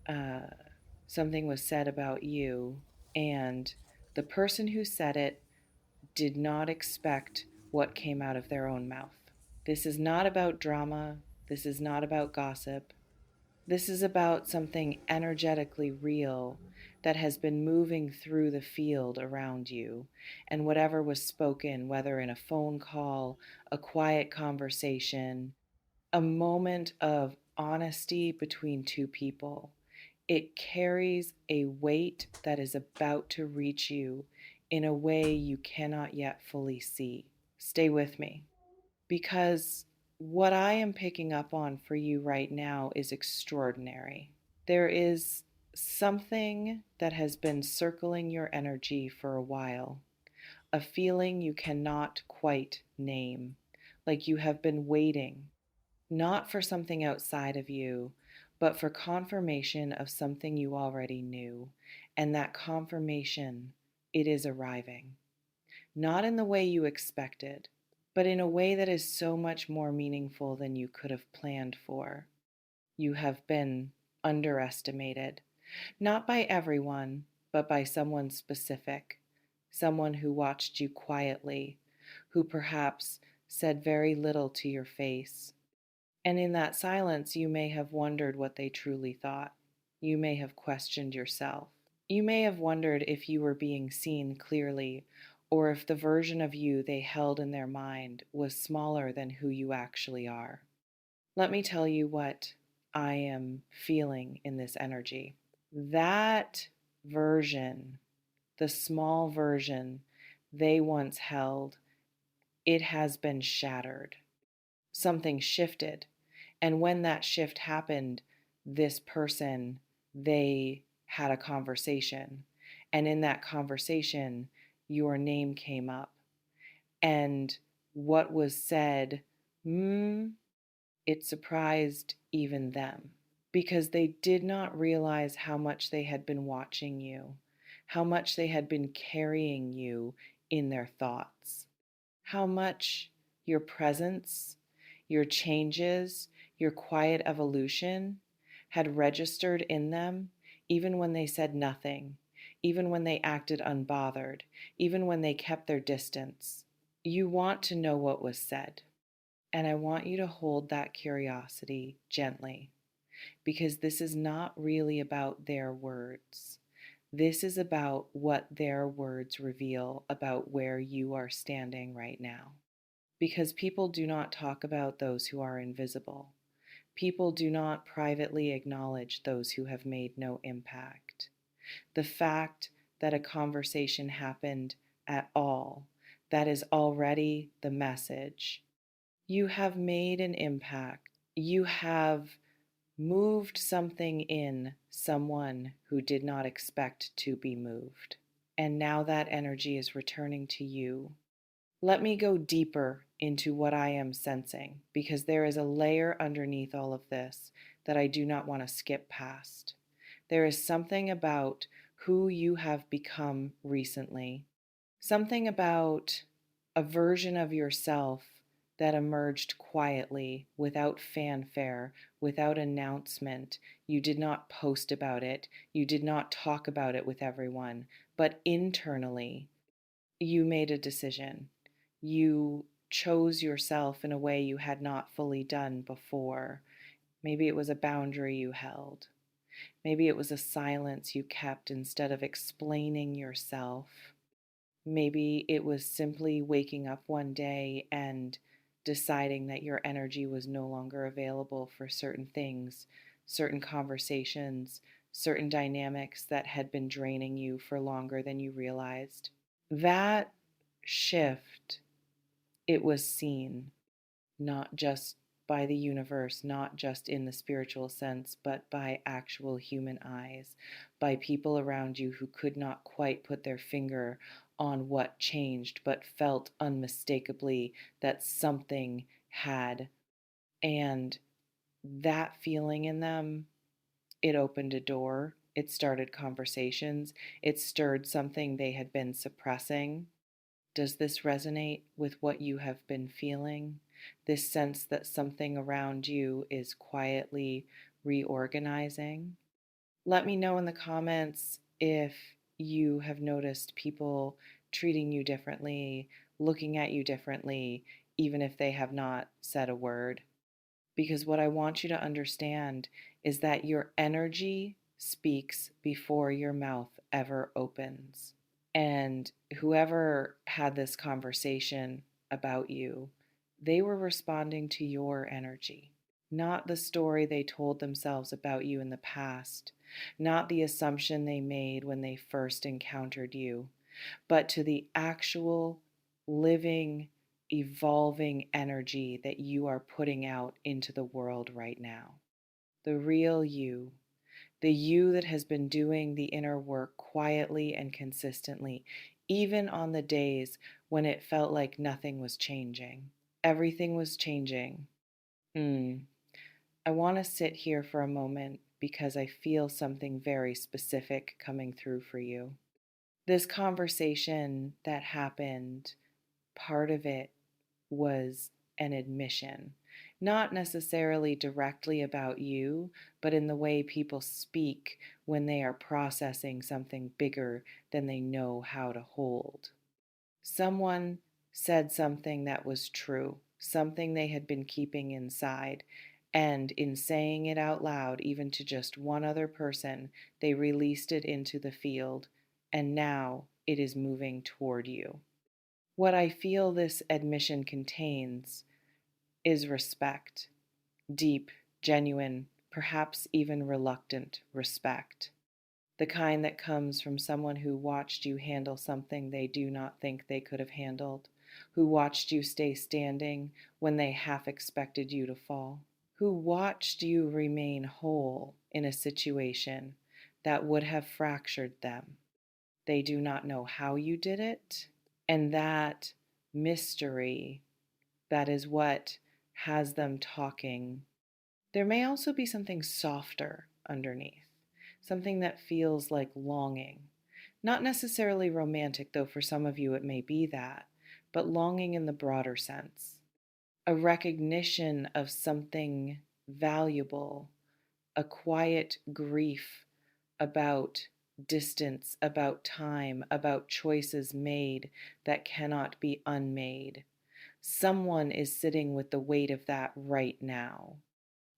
uh, something was said about you, and the person who said it did not expect what came out of their own mouth. This is not about drama. This is not about gossip. This is about something energetically real that has been moving through the field around you. And whatever was spoken, whether in a phone call, a quiet conversation, a moment of honesty between two people, it carries a weight that is about to reach you in a way you cannot yet fully see. Stay with me, because what I am picking up on for you right now is extraordinary. There is something that has been circling your energy for a while, a feeling you cannot quite name, like you have been waiting, not for something outside of you, but for confirmation of something you already knew. And that confirmation, it is arriving. Not in the way you expected, but in a way that is so much more meaningful than you could have planned for. You have been underestimated, not by everyone, but by someone specific, someone who watched you quietly, who perhaps said very little to your face. And in that silence, you may have wondered what they truly thought. You may have questioned yourself. You may have wondered if you were being seen clearly, or if the version of you they held in their mind was smaller than who you actually are. Let me tell you what I am feeling in this energy. That version, the small version they once held, it has been shattered. Something shifted. And when that shift happened, this person, they had a conversation. And in that conversation, your name came up. And what was said, it surprised even them, because they did not realize how much they had been watching you, how much they had been carrying you in their thoughts, how much your presence, your changes, your quiet evolution had registered in them, even when they said nothing, even when they acted unbothered, even when they kept their distance. You want to know what was said, and I want you to hold that curiosity gently, because this is not really about their words. This is about what their words reveal about where you are standing right now. Because people do not talk about those who are invisible. People do not privately acknowledge those who have made no impact. The fact that a conversation happened at all, that is already the message. You have made an impact. You have moved something in someone who did not expect to be moved. And now that energy is returning to you. Let me go deeper into what I am sensing, because there is a layer underneath all of this that I do not want to skip past. There is something about who you have become recently, something about a version of yourself that emerged quietly, without fanfare, without announcement. You did not post about it, you did not talk about it with everyone, but internally, you made a decision. You chose yourself in a way you had not fully done before. Maybe it was a boundary you held. Maybe it was a silence you kept instead of explaining yourself. Maybe it was simply waking up one day and deciding that your energy was no longer available for certain things, certain conversations, certain dynamics that had been draining you for longer than you realized. That shift, it was seen, not just by the universe, not just in the spiritual sense, but by actual human eyes, by people around you who could not quite put their finger on what changed, but felt unmistakably that something had. And that feeling in them, it opened a door, it started conversations, it stirred something they had been suppressing. Does this resonate with what you have been feeling? This sense that something around you is quietly reorganizing? Let me know in the comments if you have noticed people treating you differently, looking at you differently, even if they have not said a word. Because what I want you to understand is that your energy speaks before your mouth ever opens. And whoever had this conversation about you, they were responding to your energy, not the story they told themselves about you in the past, not the assumption they made when they first encountered you, but to the actual living, evolving energy that you are putting out into the world right now. The real you, the you that has been doing the inner work quietly and consistently, even on the days when it felt like nothing was changing. Everything was changing. I want to sit here for a moment because I feel something very specific coming through for you. This conversation that happened, part of it was an admission, not necessarily directly about you, but in the way people speak when they are processing something bigger than they know how to hold. Someone said something that was true, something they had been keeping inside, and in saying it out loud, even to just one other person, they released it into the field, and now it is moving toward you. What I feel this admission contains is respect, deep, genuine, perhaps even reluctant respect. The kind that comes from someone who watched you handle something they do not think they could have handled, who watched you stay standing when they half expected you to fall, who watched you remain whole in a situation that would have fractured them. They do not know how you did it, and that mystery, that is what has them talking. There may also be something softer underneath, something that feels like longing. Not necessarily romantic, though for some of you it may be that, but longing in the broader sense. A recognition of something valuable, a quiet grief about distance, about time, about choices made that cannot be unmade. Someone is sitting with the weight of that right now,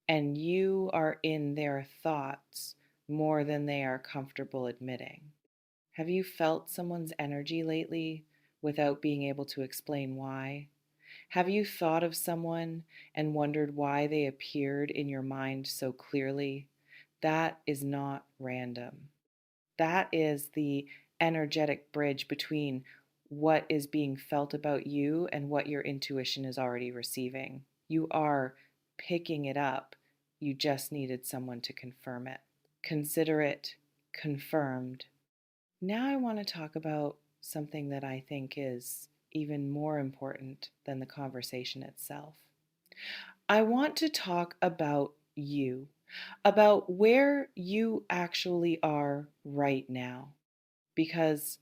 and you are in their thoughts more than they are comfortable admitting. Have you felt someone's energy lately without being able to explain why? Have you thought of someone and wondered why they appeared in your mind so clearly? That is not random. That is the energetic bridge between what is being felt about you and what your intuition is already receiving. You are picking it up. You just needed someone to confirm it. Consider it confirmed. Now I want to talk about something that I think is even more important than the conversation itself. I want to talk about you, about where you actually are right now, because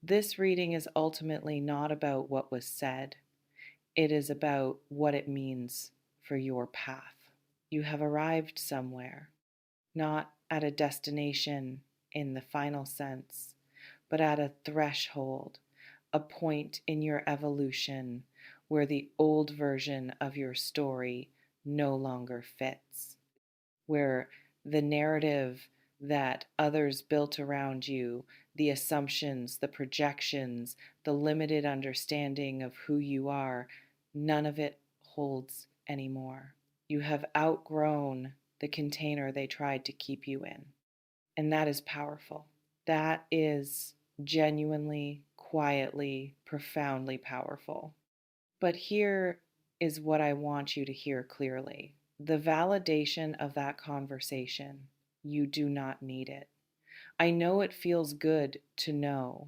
this reading is ultimately not about what was said. It is about what it means for your path. You have arrived somewhere, not at a destination in the final sense, but at a threshold, a point in your evolution where the old version of your story no longer fits, where the narrative that others built around you, the assumptions, the projections, the limited understanding of who you are, none of it holds anymore. You have outgrown the container they tried to keep you in. And that is powerful. That is genuinely, quietly, profoundly powerful. But here is what I want you to hear clearly. The validation of that conversation, you do not need it. I know it feels good to know.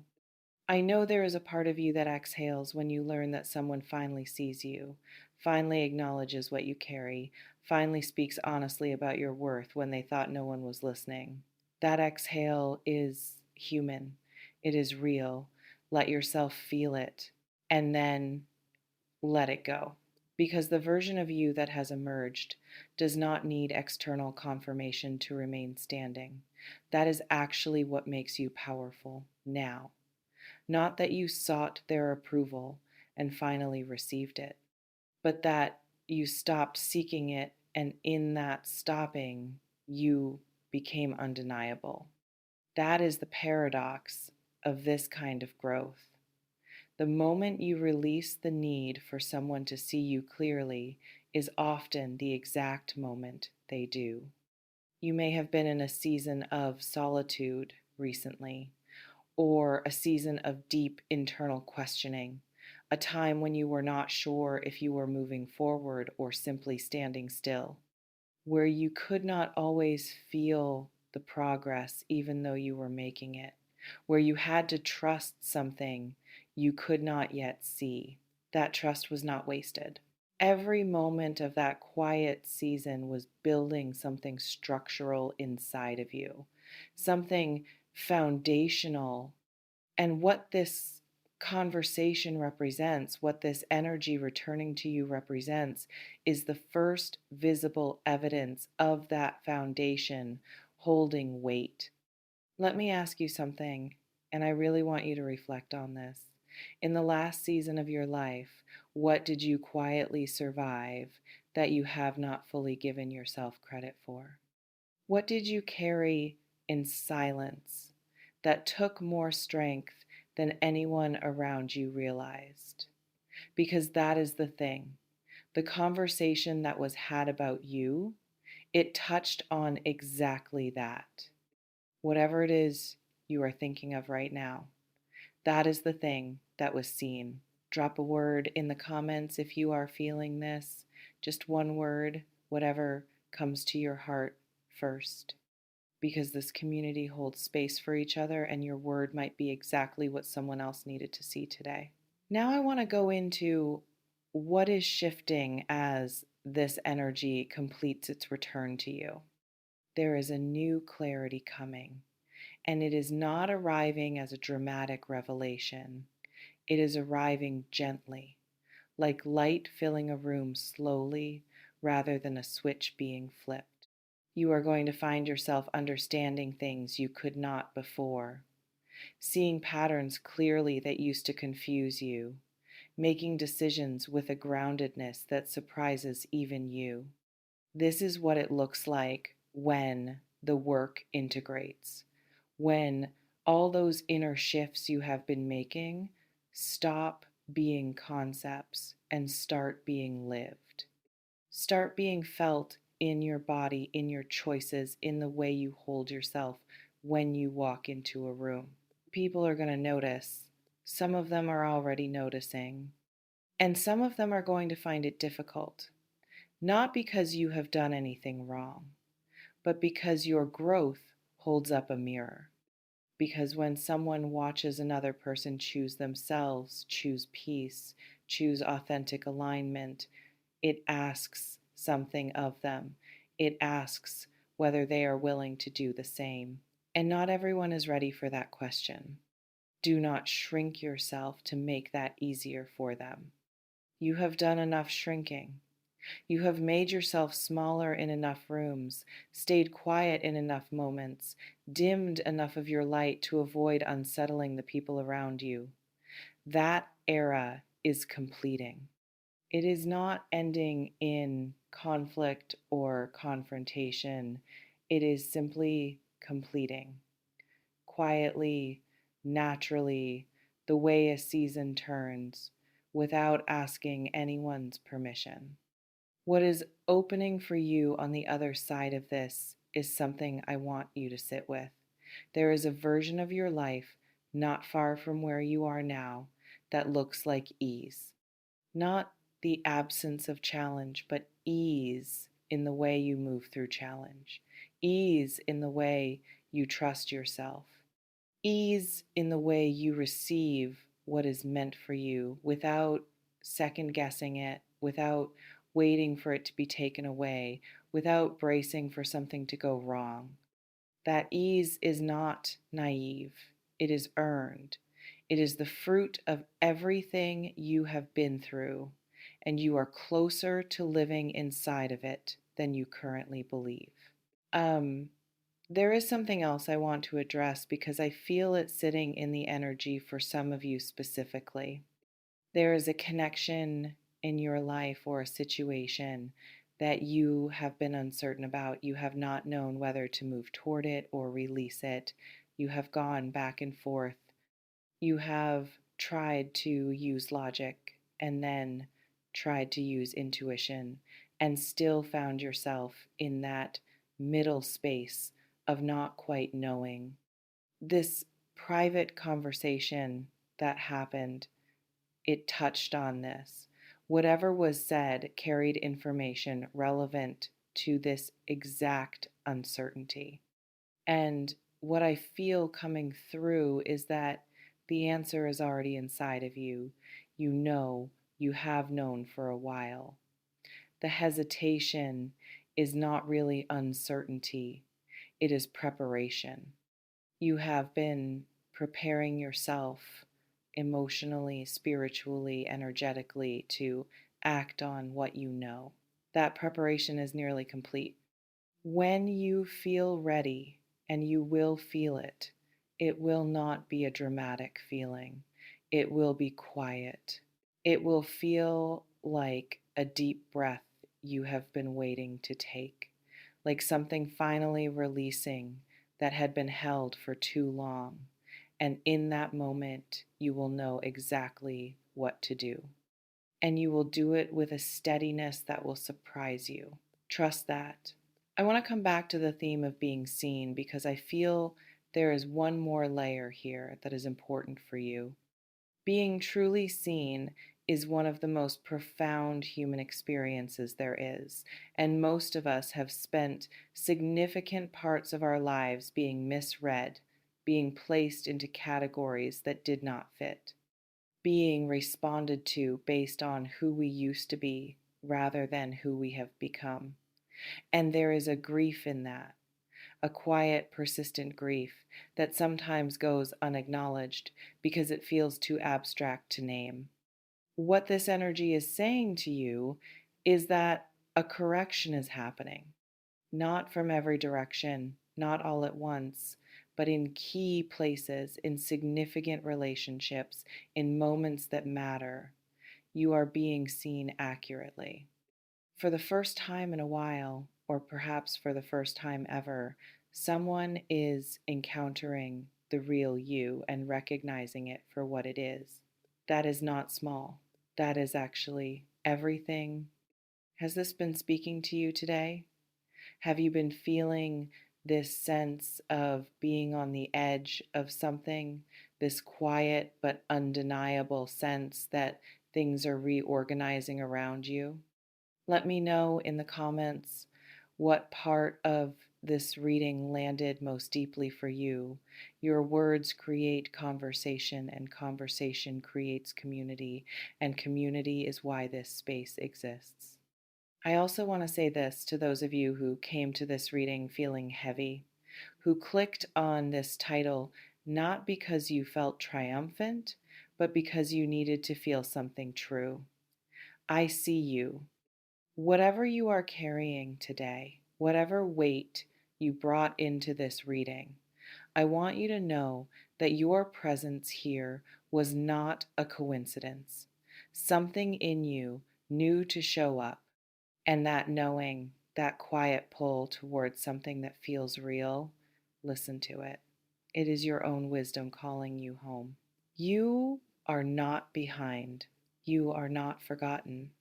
I know there is a part of you that exhales when you learn that someone finally sees you, finally acknowledges what you carry, finally speaks honestly about your worth when they thought no one was listening. That exhale is human. It is real. Let yourself feel it, and then let it go. Because the version of you that has emerged does not need external confirmation to remain standing. That is actually what makes you powerful now. Not that you sought their approval and finally received it, but that you stopped seeking it, and in that stopping, you became undeniable. That is the paradox of this kind of growth. The moment you release the need for someone to see you clearly is often the exact moment they do. You may have been in a season of solitude recently, or a season of deep internal questioning, a time when you were not sure if you were moving forward or simply standing still, where you could not always feel the progress even though you were making it, where you had to trust something you could not yet see. That trust was not wasted. Every moment of that quiet season was building something structural inside of you, something foundational. And what this conversation represents, what this energy returning to you represents, is the first visible evidence of that foundation holding weight. Let me ask you something, and I really want you to reflect on this. In the last season of your life, what did you quietly survive that you have not fully given yourself credit for? What did you carry in silence that took more strength than anyone around you realized? Because that is the thing. The conversation that was had about you, it touched on exactly that. Whatever it is you are thinking of right now, that is the thing that was seen. Drop a word in the comments if you are feeling this. Just one word, whatever comes to your heart first. Because this community holds space for each other, and your word might be exactly what someone else needed to see today. Now, I want to go into what is shifting as this energy completes its return to you. There is a new clarity coming, and it is not arriving as a dramatic revelation. It is arriving gently, like light filling a room slowly rather than a switch being flipped. You are going to find yourself understanding things you could not before, seeing patterns clearly that used to confuse you, making decisions with a groundedness that surprises even you. This is what it looks like when the work integrates, when all those inner shifts you have been making stop being concepts and start being lived. Start being felt in your body, in your choices, in the way you hold yourself when you walk into a room. People are going to notice. Some of them are already noticing, and some of them are going to find it difficult, not because you have done anything wrong, but because your growth holds up a mirror. Because when someone watches another person choose themselves, choose peace, choose authentic alignment, it asks something of them. It asks whether they are willing to do the same. And not everyone is ready for that question. Do not shrink yourself to make that easier for them. You have done enough shrinking. You have made yourself smaller in enough rooms, stayed quiet in enough moments, dimmed enough of your light to avoid unsettling the people around you. That era is completing. It is not ending in conflict or confrontation. It is simply completing. Quietly, naturally, the way a season turns, without asking anyone's permission. What is opening for you on the other side of this is something I want you to sit with. There is a version of your life not far from where you are now that looks like ease. Not the absence of challenge, but ease in the way you move through challenge. Ease in the way you trust yourself. Ease in the way you receive what is meant for you without second guessing it, without waiting for it to be taken away, without bracing for something to go wrong. That ease is not naive, it is earned. It is the fruit of everything you have been through, and you are closer to living inside of it than you currently believe. There is something else I want to address because I feel it sitting in the energy for some of you specifically. There is a connection in your life or a situation that you have been uncertain about. You have not known whether to move toward it or release it. You have gone back and forth. You have tried to use logic and then tried to use intuition and still found yourself in that middle space of not quite knowing. This private conversation that happened, it touched on this. Whatever was said carried information relevant to this exact uncertainty. And what I feel coming through is that the answer is already inside of you. You know, you have known for a while. The hesitation is not really uncertainty, it is preparation. You have been preparing yourself emotionally, spiritually, energetically to act on what you know. That preparation is nearly complete. When you feel ready, and you will feel it, it will not be a dramatic feeling. It will be quiet. It will feel like a deep breath you have been waiting to take, like something finally releasing that had been held for too long. And in that moment, you will know exactly what to do. And you will do it with a steadiness that will surprise you. Trust that. I want to come back to the theme of being seen because I feel there is one more layer here that is important for you. Being truly seen is one of the most profound human experiences there is, and most of us have spent significant parts of our lives being misread, being placed into categories that did not fit, being responded to based on who we used to be rather than who we have become. And there is a grief in that, a quiet, persistent grief that sometimes goes unacknowledged because it feels too abstract to name. What this energy is saying to you is that a correction is happening, not from every direction, not all at once, but in key places, in significant relationships, in moments that matter. You are being seen accurately. For the first time in a while, or perhaps for the first time ever, someone is encountering the real you and recognizing it for what it is. That is not small. That is actually everything. Has this been speaking to you today? Have you been feeling this sense of being on the edge of something, this quiet but undeniable sense that things are reorganizing around you? Let me know in the comments what part of this reading landed most deeply for you. Your words create conversation, and conversation creates community, and community is why this space exists. I also want to say this to those of you who came to this reading feeling heavy, who clicked on this title not because you felt triumphant, but because you needed to feel something true. I see you. Whatever you are carrying today, whatever weight you brought into this reading, I want you to know that your presence here was not a coincidence. Something in you knew to show up, and that knowing, that quiet pull towards something that feels real, listen to it. It is your own wisdom calling you home. You are not behind. You are not forgotten.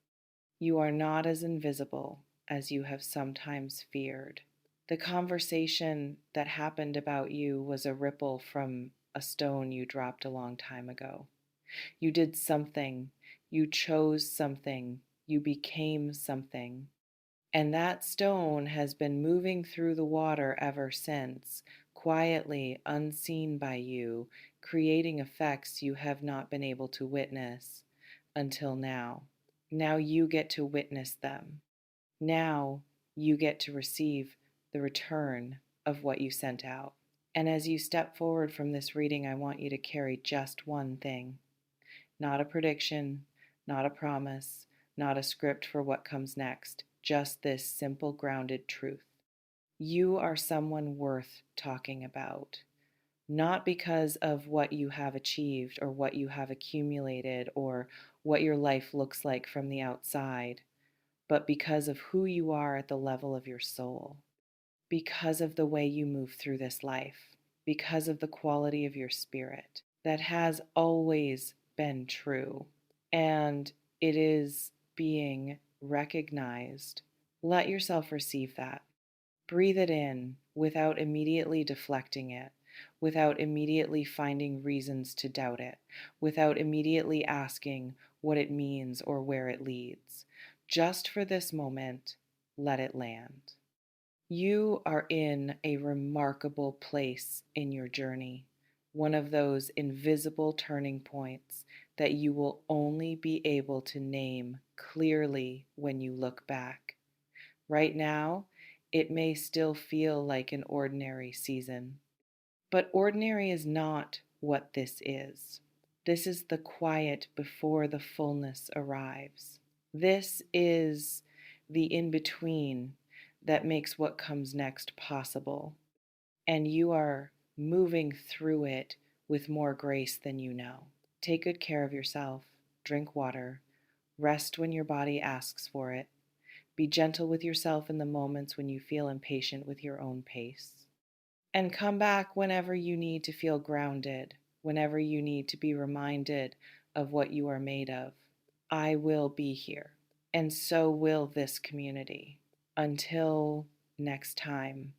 You are not as invisible as you have sometimes feared. The conversation that happened about you was a ripple from a stone you dropped a long time ago. You did something, you chose something, you became something. And that stone has been moving through the water ever since, quietly unseen by you, creating effects you have not been able to witness until now. Now you get to witness them. Now you get to receive the return of what you sent out. And as you step forward from this reading, I want you to carry just one thing, not a prediction, not a promise, not a script for what comes next, just this simple, grounded truth. You are someone worth talking about, not because of what you have achieved or what you have accumulated or what your life looks like from the outside, but because of who you are at the level of your soul, because of the way you move through this life, because of the quality of your spirit that has always been true. And it is being recognized. Let yourself receive that. Breathe it in without immediately deflecting it, without immediately finding reasons to doubt it, without immediately asking what it means or where it leads. Just for this moment, let it land. You are in a remarkable place in your journey, one of those invisible turning points that you will only be able to name clearly when you look back. Right now, it may still feel like an ordinary season, but ordinary is not what this is. This is the quiet before the fullness arrives. This is the in between that makes what comes next possible, and you are moving through it with more grace than you know. Take good care of yourself, drink water, rest when your body asks for it, be gentle with yourself in the moments when you feel impatient with your own pace. And come back whenever you need to feel grounded, whenever you need to be reminded of what you are made of. I will be here, and so will this community. Until next time,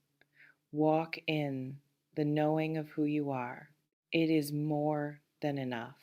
walk in the knowing of who you are. It is more than enough.